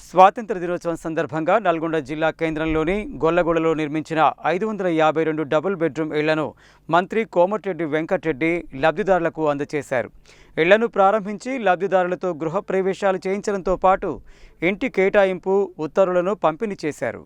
స్వాతంత్ర దినోత్సవం సందర్భంగా నల్గొండ జిల్లా కేంద్రంలోని గొల్లగూడలో నిర్మించిన 552 డబుల్ బెడ్రూమ్ ఇళ్లను మంత్రి కోమటిరెడ్డి వెంకటరెడ్డి లబ్ధిదారులకు అందజేశారు. ఇళ్లను ప్రారంభించి లబ్ధిదారులతో గృహ ప్రవేశాలు చేయించడంతో పాటు ఇంటి కేటాయింపు ఉత్తర్వులను పంపిణీ చేశారు.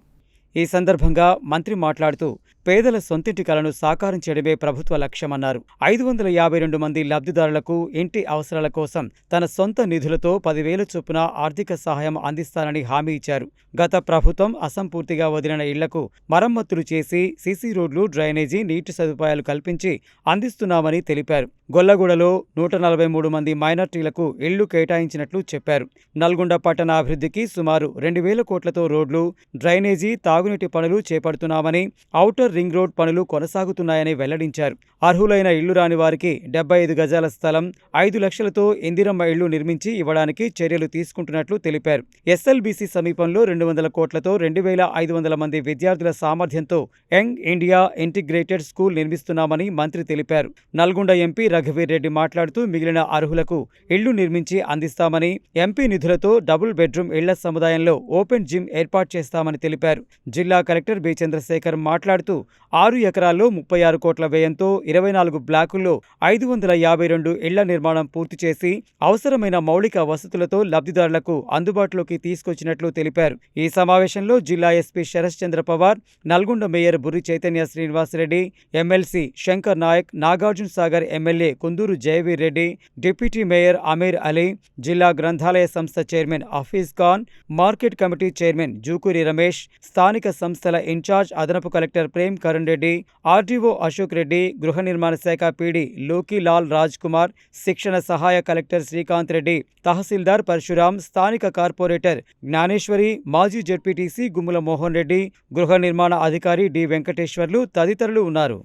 ఈ సందర్భంగా మంత్రి మాట్లాడుతూ పేదల సొంతింటి కలను సాకారం చేయడమే ప్రభుత్వ లక్ష్యమన్నారు. 552 మంది లబ్ధిదారులకు ఇంటి అవసరాల కోసం తన సొంత నిధులతో 10,000 చొప్పున ఆర్థిక సహాయం అందిస్తానని హామీ ఇచ్చారు. గత ప్రభుత్వం అసంపూర్తిగా వదిలిన ఇళ్లకు మరమ్మతులు చేసి సీసీ రోడ్లు, డ్రైనేజీ, నీటి సదుపాయాలు కల్పించి అందిస్తున్నామని తెలిపారు. గొల్లగూడలో 143 మంది మైనార్టీలకు ఇళ్లు కేటాయించినట్లు చెప్పారు. నల్గొండ పట్టణ అభివృద్ధికి సుమారు 2,000 కోట్లతో రోడ్లు, డ్రైనేజీ, తాగునీటి పనులు చేపడుతున్నామని, ఔటర్ రింగ్ రోడ్ పనులు కొనసాగుతున్నాయని వెల్లడించారు. అర్హులైన ఇళ్లు రాని వారికి 75 గజాల స్థలం, 5 లక్షలతో ఇందిరమ్మ ఇళ్లు నిర్మించి ఇవ్వడానికి చర్యలు తీసుకుంటున్నట్లు తెలిపారు. ఎస్ఎల్బీసీ సమీపంలో 200 కోట్లతో 2,500 మంది విద్యార్థుల సామర్థ్యంతో యంగ్ ఇండియా ఇంటిగ్రేటెడ్ స్కూల్ నిర్మిస్తున్నామని మంత్రి తెలిపారు. నల్గొండ ఎంపీ రఘువీర్ రెడ్డి మాట్లాడుతూ మిగిలిన అర్హులకు ఇళ్లు నిర్మించి అందిస్తామని, ఎంపీ నిధులతో డబుల్ బెడ్రూమ్ ఇళ్ల సముదాయంలో ఓపెన్ జిమ్ ఏర్పాటు చేస్తామని తెలిపారు. జిల్లా కలెక్టర్ బి చంద్రశేఖర్ మాట్లాడుతూ 6 ఎకరాల్లో 36 కోట్ల వ్యయంతో 24 బ్లాకుల్లో 552 ఇళ్ల నిర్మాణం పూర్తి చేసి అవసరమైన మౌలిక వసతులతో లబ్ధిదారులకు అందుబాటులోకి తీసుకొచ్చినట్లు తెలిపారు. ఈ సమావేశంలో జిల్లా SP Sharath Chandra Pawar, Nalgonda mayor Burri Chaitanya Srinivasareddy, MLC Shankar Nayak, Nagarjuna Sagar MLA Kunduru Jaiveer Reddy, deputy mayor Ameer Ali, జిల్లా గ్రంథాలయ సంస్థ chairman Hafeez Khan, market committee chairman Jukuri Ramesh, స్థానిక సంస్థల ఇన్ఛార్జ్ అదనపు కలెక్టర్ ప్రేమ్ కరణ్ రెడ్డి, ఆర్డీఓ అశోక్ రెడ్డి, గృహ నిర్మాణ శాఖ పీడీ లోకిలాల్ రాజ్ కుమార్, శిక్షణ సహాయ కలెక్టర్ శ్రీకాంత్ రెడ్డి, తహసీల్దార్ పరశురాం, స్థానిక కార్పొరేటర్ జ్ఞానేశ్వరి, మాజీ జెడ్పీటీసీ గుమ్ముల మోహన్ రెడ్డి, గృహ నిర్మాణ అధికారి డి వెంకటేశ్వర్లు తదితరులు ఉన్నారు.